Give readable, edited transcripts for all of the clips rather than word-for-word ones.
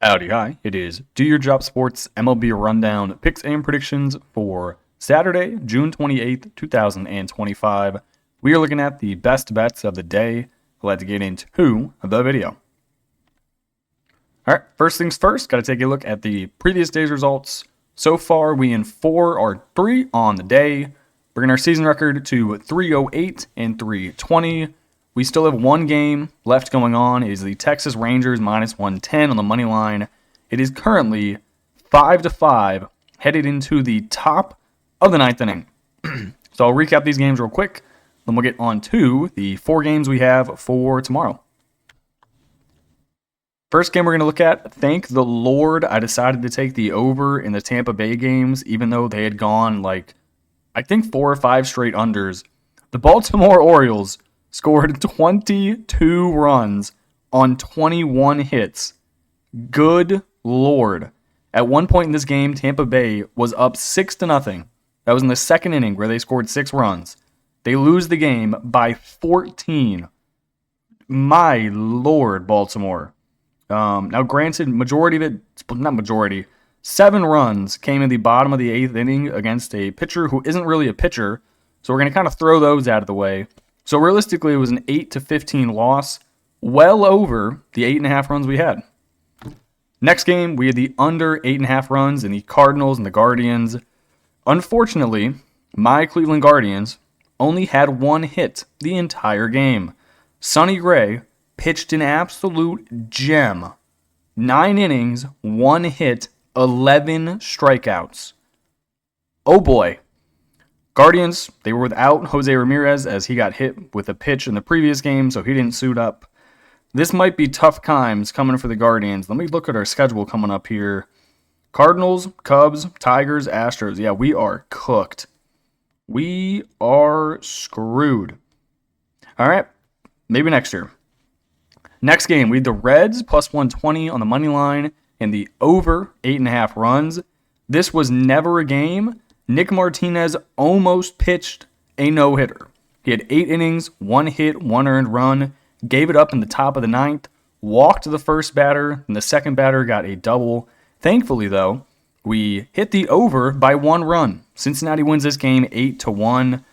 Howdy, hi. It is Do Your Job Sports MLB Rundown picks and predictions for Saturday, June 28th, 2025. We are looking at the best bets of the day. Let's get into the video. All right, first things first, got to take a look at the previous day's results. So far, we in 4 are 3 on the day, bringing our season record to 308 and 320. We still have one game left going on. It is the Texas Rangers minus 110 on the money line. It is currently 5-5, headed into the top of the 9th inning. So I'll recap these games real quick, then we'll get on to the 4 games we have for tomorrow. First game we're going to look at, thank the Lord I decided to take the over in the Tampa Bay games, even though they had gone I think 4 or 5 straight unders. The Baltimore Orioles scored 22 runs on 21 hits. Good Lord. At one point in this game, Tampa Bay was up 6-0. That was in the second inning where they scored 6 runs. They lose the game by 14. My Lord, Baltimore. Now, granted, majority of it, not majority, 7 runs came in the bottom of the 8th inning against a pitcher who isn't really a pitcher. So we're going to kind of throw those out of the way. So realistically, it was an 8-15 loss, well over the 8.5 runs we had. Next game, we had the under 8.5 runs in the Cardinals and the Guardians. Unfortunately, my Cleveland Guardians only had 1 hit the entire game. Sonny Gray pitched an absolute gem. 9 innings, 1 hit, 11 strikeouts. Oh boy. Guardians, they were without Jose Ramirez as he got hit with a pitch in the previous game, so he didn't suit up. This might be tough times coming for the Guardians. Let me look at our schedule coming up here. Cardinals, Cubs, Tigers, Astros. Yeah, we are cooked. We are screwed. All right, maybe next year. Next game, we had the Reds plus 120 on the money line and the over 8.5 runs. This was never a game. Nick Martinez almost pitched a no-hitter. He had 8 innings, 1 hit, 1 earned run, gave it up in the top of the 9th, walked the first batter, and the second batter got a double. Thankfully, though, we hit the over by 1 run. Cincinnati wins this game 8-1.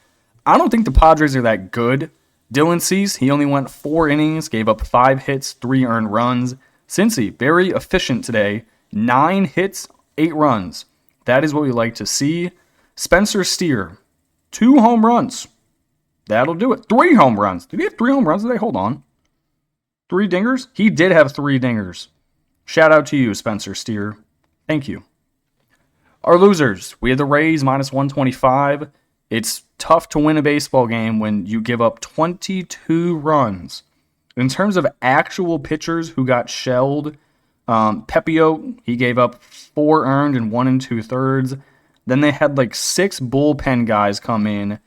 I don't think the Padres are that good. Dylan Cease, he only went 4 innings, gave up 5 hits, 3 earned runs. Cincy, very efficient today, 9 hits, 8 runs. That is what we like to see. Spencer Steer, 2 home runs. That'll do it. 3 home runs. Did he have 3 home runs today? Hold on. 3 dingers? He did have 3 dingers. Shout out to you, Spencer Steer. Thank you. Our losers, we had the Rays minus 125. It's tough to win a baseball game when you give up 22 runs. In terms of actual pitchers who got shelled, Pepio, he gave up 4 earned and 1 2/3. Then they had 6 bullpen guys come in.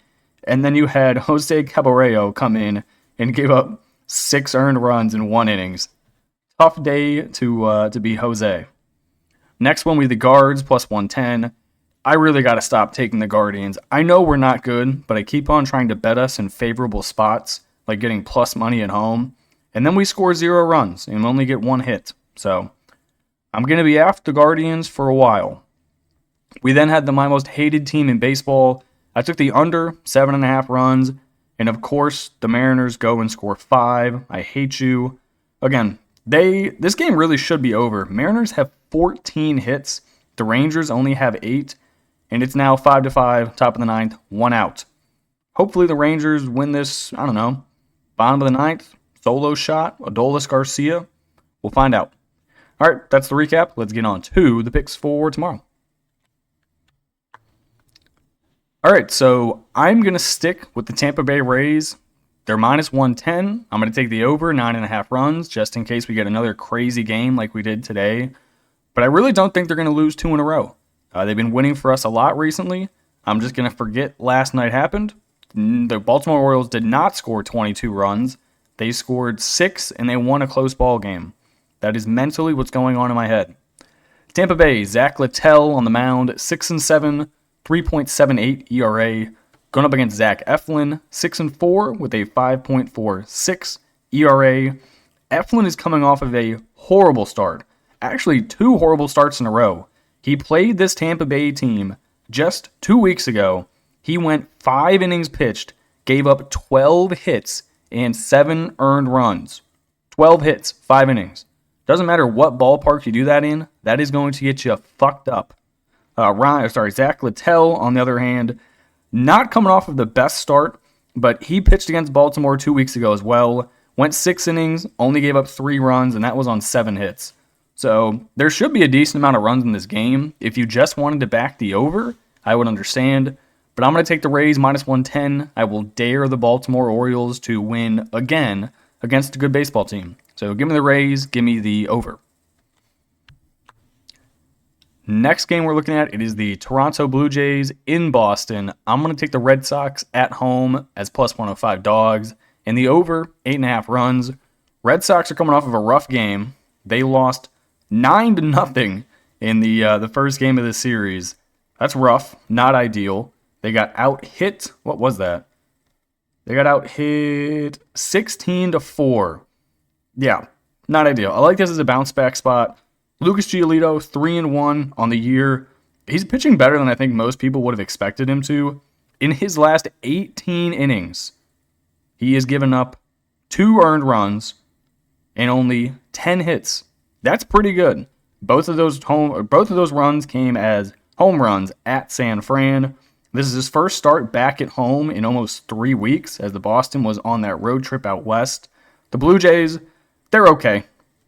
And then you had Jose Caballero come in and give up 6 earned runs in 1 innings. Tough day to be Jose. Next one, we have the Guards plus 110. I really got to stop taking the Guardians. I know we're not good, but I keep on trying to bet us in favorable spots, like getting plus money at home. And then we score 0 runs and only get 1 hit. So I'm going to be after the Guardians for a while. We then had my most hated team in baseball. I took the under 7.5 runs. And of course, the Mariners go and score 5. I hate you. Again, this game really should be over. Mariners have 14 hits. The Rangers only have 8. And it's now 5-5, top of the 9th, 1 out. Hopefully the Rangers win this, I don't know, bottom of the 9th, solo shot, Adolis Garcia. We'll find out. All right, that's the recap. Let's get on to the picks for tomorrow. All right, so I'm going to stick with the Tampa Bay Rays. They're minus 110. I'm going to take the over 9.5 runs just in case we get another crazy game like we did today. But I really don't think they're going to lose 2 in a row. They've been winning for us a lot recently. I'm just going to forget last night happened. The Baltimore Orioles did not score 22 runs. They scored 6 and they won a close ball game. That is mentally what's going on in my head. Tampa Bay, Zach Littell on the mound, 6-7, 3.78 ERA. Going up against Zach Eflin, 6-4 with a 5.46 ERA. Eflin is coming off of a horrible start. actually 2 horrible starts in a row. He played this Tampa Bay team just 2 weeks ago. He went 5 innings pitched, gave up 12 hits and 7 earned runs. 12 hits, 5 innings. Doesn't matter what ballpark you do that in, that is going to get you fucked up. Zach Littell, on the other hand, not coming off of the best start, but he pitched against Baltimore 2 weeks ago as well. Went 6 innings, only gave up 3 runs, and that was on 7 hits. So there should be a decent amount of runs in this game. If you just wanted to back the over, I would understand. But I'm going to take the Rays minus 110. I will dare the Baltimore Orioles to win again against a good baseball team. So give me the Rays, give me the over. Next game we're looking at, it is the Toronto Blue Jays in Boston. I'm going to take the Red Sox at home as plus 105 dogs. And the over, 8.5 runs. Red Sox are coming off of a rough game. They lost 9-0 in the first game of the series. That's rough, not ideal. They got out hit. What was that? They got out hit 16-4. Yeah, not ideal. I like this as a bounce back spot. Lucas Giolito, 3-1 on the year. He's pitching better than I think most people would have expected him to. In his last 18 innings, he has given up 2 earned runs and only 10 hits. That's pretty good. Both of those runs came as home runs at San Fran. This is his first start back at home in almost 3 weeks, as the Boston was on that road trip out west. The Blue Jays, they're okay.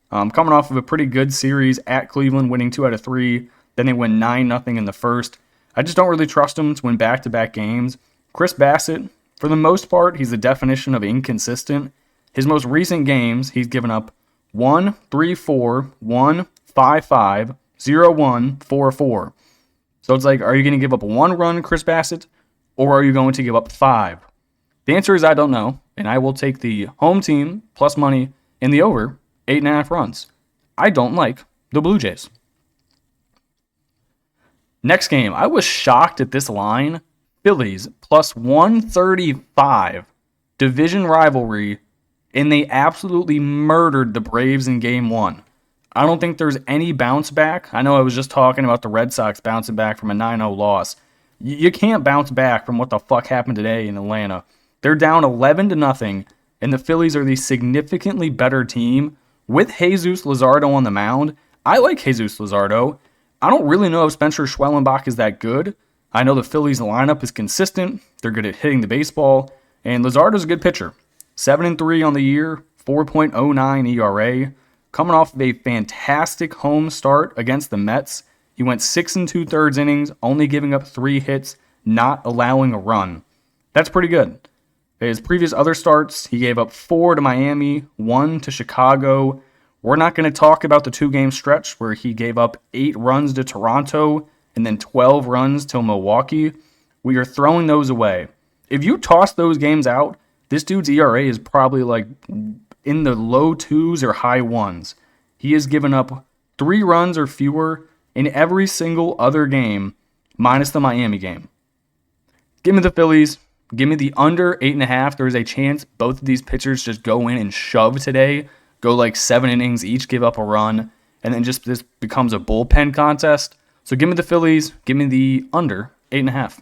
Coming off of a pretty good series at Cleveland, winning 2 out of 3. Then they win 9-0 in the first. I just don't really trust them to win back-to-back games. Chris Bassett, for the most part, he's the definition of inconsistent. His most recent games, he's given up 1-3-4, 1-5-5, 0-1, 4-4. So it's like, are you going to give up 1 run, Chris Bassett, or are you going to give up 5? The answer is I don't know, and I will take the home team plus money in the over, 8.5 runs. I don't like the Blue Jays. Next game, I was shocked at this line. Phillies plus 135, division rivalry, and they absolutely murdered the Braves in game 1. I don't think there's any bounce back. I know I was just talking about the Red Sox bouncing back from a 9-0 loss. You can't bounce back from what the fuck happened today in Atlanta. They're down 11-0, and the Phillies are the significantly better team with Jesus Luzardo on the mound. I like Jesus Luzardo. I don't really know if Spencer Schwellenbach is that good. I know the Phillies lineup is consistent. They're good at hitting the baseball, and Luzardo's a good pitcher. 7-3 on the year, 4.09 ERA. Coming off of a fantastic home start against the Mets. He went 6 2/3 innings, only giving up 3 hits, not allowing a run. That's pretty good. His previous other starts, he gave up 4 to Miami, 1 to Chicago. We're not going to talk about the 2-game stretch where he gave up 8 runs to Toronto and then 12 runs to Milwaukee. We are throwing those away. If you toss those games out, this dude's ERA is probably like in the low 2s or high 1s. He has given up 3 runs or fewer in every single other game, minus the Miami game. Give me the Phillies. Give me the under 8.5. There is a chance both of these pitchers just go in and shove today, go like 7 innings, each give up a run, and then just this becomes a bullpen contest. So give me the Phillies. Give me the under 8.5.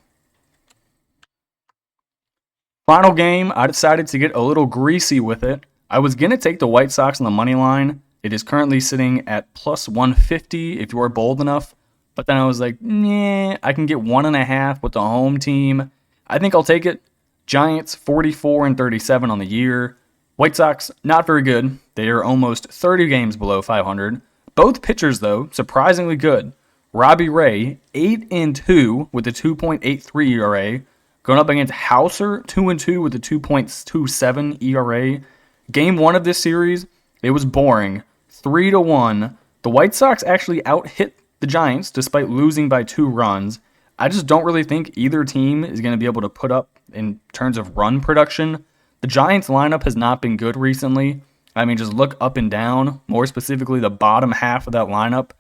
Final game, I decided to get a little greasy with it. I was going to take the White Sox on the money line. It is currently sitting at plus 150 if you are bold enough. But then I was like, nah, I can get 1.5 with the home team. I think I'll take it. Giants 44-37 on the year. White Sox, not very good. They are almost 30 games below 500. Both pitchers, though, surprisingly good. Robbie Ray, 8-2 with a 2.83 ERA. Going up against Hauser, 2-2 with a 2.27 ERA. Game 1 of this series, it was boring. 3-1. The White Sox actually out-hit the Giants despite losing by 2 runs. I just don't really think either team is going to be able to put up in terms of run production. The Giants lineup has not been good recently. I mean, just look up and down, more specifically the bottom half of that lineup.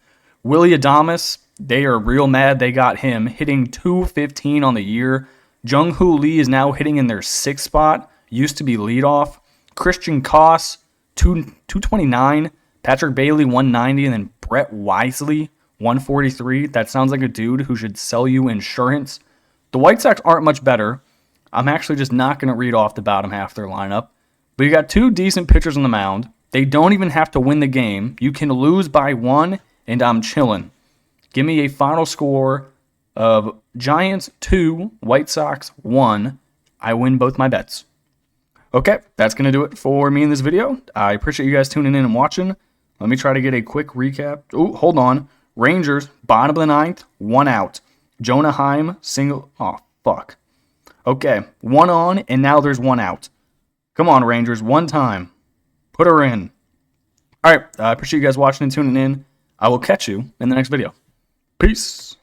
Willie Adames, they are real mad they got him, hitting .215 on the year. Jung-Hoo Lee is now hitting in their 6th spot, used to be leadoff. Christian Koss, 229. Patrick Bailey, 190, and then Brett Wisely, 143. That sounds like a dude who should sell you insurance. The White Sox aren't much better. I'm actually just not going to read off the bottom half of their lineup. But you got two decent pitchers on the mound. They don't even have to win the game. You can lose by 1, and I'm chilling. Give me a final score of Giants 2, White Sox 1. I win both my bets. Okay, that's going to do it for me in this video. I appreciate you guys tuning in and watching. Let me try to get a quick recap. Oh, hold on. Rangers, bottom of the 9th, 1 out. Jonah Heim, single. Oh, fuck. Okay, 1 on, and now there's 1 out. Come on, Rangers, 1 time. Put her in. All right, I appreciate you guys watching and tuning in. I will catch you in the next video. Peace.